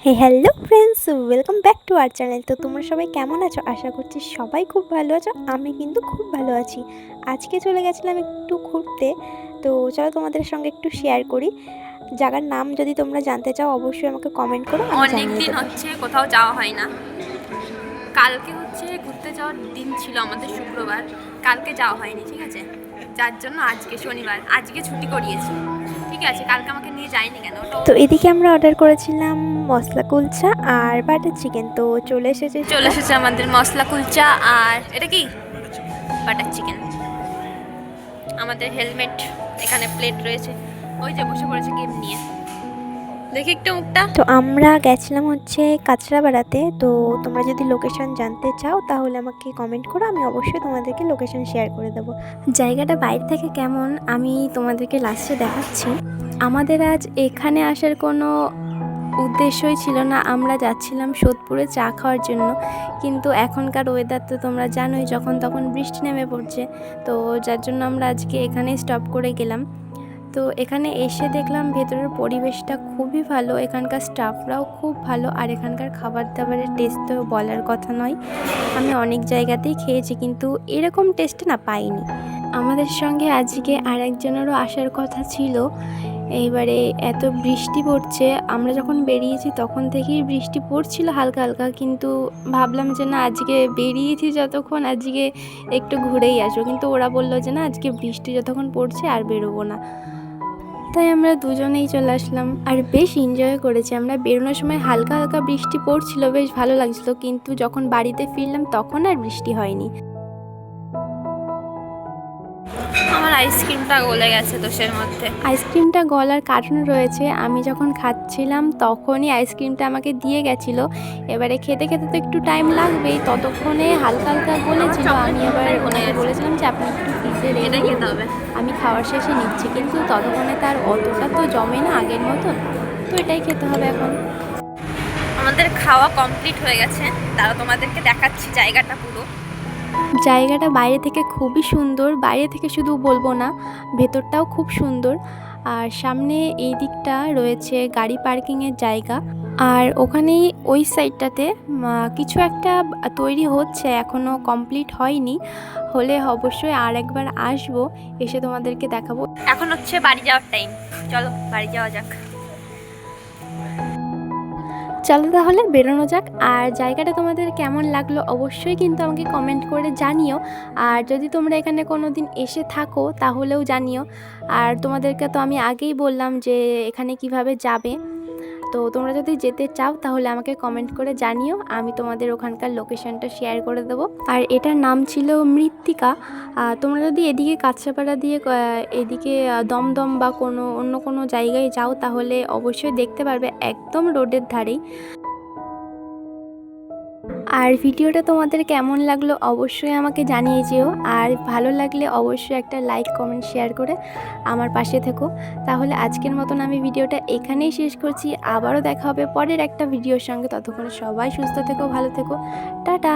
Hello friends, welcome back to our channel. তো তোমরা সবাই কেমন আছো? আশা করছি সবাই খুব ভালো আছো। আমি কিন্তু খুব ভালো আছি। আজকে চলে গেছিলাম একটু ঘুরতে। তো চলো তোমাদের সঙ্গে একটু শেয়ার করি। জায়গার নাম যদি তোমরা জানতে চাও অবশ্যই আমাকে কমেন্ট করো, আমি অনেক জানিয়ে দিন দেবো। হচ্ছে কোথাও যাওয়া হয় না। কালকে হচ্ছে ঘুরতে যাওয়ার দিন ছিল আমাদের, শুক্রবার। কালকে যাওয়া হয়নি, ঠিক আছে? যার জন্য আজকে শনিবার, আজকে ছুটি করিয়েছি, ঠিক আছে? কালকে আমাকে নিয়ে যায়নি কেন? তো এদিকে আমরা অর্ডার করেছিলাম মশলা কুলচা আর বাটার চিকেন। তো চলে এসেছে আমাদের মশলা কুলচা আর এটা কি বাটার চিকেন। আমাদের হেলমেট, এখানে প্লেট রয়েছে, ওই যে বসে পড়েছে গেম নিয়ে। দেখি একটু মুখটা। তো আমরা গেছিলাম হচ্ছে কাঁচরাপাড়াতে। তো তোমরা যদি লোকেশন জানতে চাও তাহলে আমাকে কমেন্ট করো, আমি অবশ্যই তোমাদেরকে লোকেশন শেয়ার করে দেবো। জায়গাটা বাইরে থেকে কেমন আমি তোমাদেরকে লাস্টে দেখাচ্ছি। আমাদের আজ এখানে আসার কোনো উদ্দেশ্যই ছিল না, আমরা যাচ্ছিলাম সোদপুরে চা খাওয়ার জন্য। কিন্তু এখনকার ওয়েদার তো তোমরা জানোই, যখন তখন বৃষ্টি নেমে পড়ছে। তো যার জন্য আমরা আজকে এখানেই স্টপ করে গেলাম। তো এখানে এসে দেখলাম ভেতরের পরিবেশটা খুবই ভালো, এখানকার স্টাফরাও খুব ভালো, আর এখানকার খাবার দাবারের টেস্ট তো বলার কথা নয়। আমি অনেক জায়গাতেই খেয়েছি কিন্তু এরকম টেস্ট না পাইনি। আমাদের সঙ্গে আজকে আর একজনেরও আসার কথা ছিল। এইবারে এত বৃষ্টি পড়ছে, আমরা যখন বেরিয়েছি তখন থেকেই বৃষ্টি পড়ছিল হালকা হালকা, কিন্তু ভাবলাম যে না, আজকে বেরিয়েছি যতক্ষণ আজকে একটু ঘুরেই আসবো, কিন্তু ওরা বললো যে না, আজকে বৃষ্টি যতক্ষণ পড়ছে আর বেরোবো না। তাই আমরা দুজনেই চলে আসলাম, আর বেশ এনজয় করেছি আমরা। বেরোনোর সময় হালকা হালকা বৃষ্টি পড়ছিল, বেশ ভালো লাগছিল, কিন্তু যখন বাড়িতে ফিরলাম তখন আর বৃষ্টি হয়নি। আমার আইসক্রিমটা গলে গেছে দোষের মধ্যে। আইসক্রিমটা গলার কারণ রয়েছে, আমি যখন খাচ্ছিলাম তখনই আইসক্রিমটা আমাকে দিয়ে গেছিলো। এবারে খেতে খেতে তো একটু টাইম লাগবেই, ততক্ষণে হালকা হালকা গলেছিল। আমি আবার ওনাকে বলেছিলাম যে আপনি একটু ফ্রিজে রেখে খেতে হবে, আমি খাওয়ার শেষে নিচ্ছি, কিন্তু ততক্ষণে তার অতটা তো জমে না আগের মতন। তো এটাই খেতে হবে এখন। আমাদের খাওয়া কমপ্লিট হয়ে গেছে, তারা তোমাদেরকে দেখাচ্ছি জায়গাটা পুরো। জায়গাটা বাইরে থেকে খুবই সুন্দর, বাইরে থেকে শুধু বলবো না, ভেতরটাও খুব সুন্দর। আর সামনে এই দিকটা রয়েছে গাড়ি পার্কিংয়ের জায়গা, আর ওখানেই ওই সাইডটাতে কিছু একটা তৈরি হচ্ছে, এখনও কমপ্লিট হয়নি। হলে অবশ্যই আর একবার আসবো, এসে তোমাদেরকে দেখাবো। এখন হচ্ছে বাড়ি যাওয়ার টাইম, চলো বাড়ি যাওয়া যাক। চলো তাহলে বেরোনো যাক। আর জায়গাটা তোমাদের কেমন লাগলো অবশ্যই কিন্তু আমাকে কমেন্ট করে জানিও। আর যদি তোমরা এখানে কোনো দিন এসে থাকো তাহলেও জানিও। আর তোমাদেরকে তো আমি আগেই বললাম যে এখানে কিভাবে যাবে। তো তোমরা যদি যেতে চাও তাহলে আমাকে কমেন্ট করে জানিও, আমি তোমাদের ওখানকার লোকেশনটা শেয়ার করে দেবো। আর এটার নাম ছিল মৃত্তিকা। তোমরা যদি এদিকে কাঁচরাপাড়া দিয়ে এদিকে দমদম বা অন্য কোনো জায়গায় যাও তাহলে অবশ্যই দেখতে পারবে, একদম রোডের ধারেই। আর ভিডিওটা তোমাদের কেমন লাগলো অবশ্যই আমাকে জানিয়ে যেও, আর ভালো লাগলে অবশ্যই একটা লাইক কমেন্ট শেয়ার করে আমার পাশে থেকো। তাহলে আজকের মতন আমি ভিডিওটা এখানেই শেষ করছি, আবারও দেখা হবে পরের একটা ভিডিওর সঙ্গে। ততক্ষণে সবাই সুস্থ থেকো, ভালো থেকো, টাটা।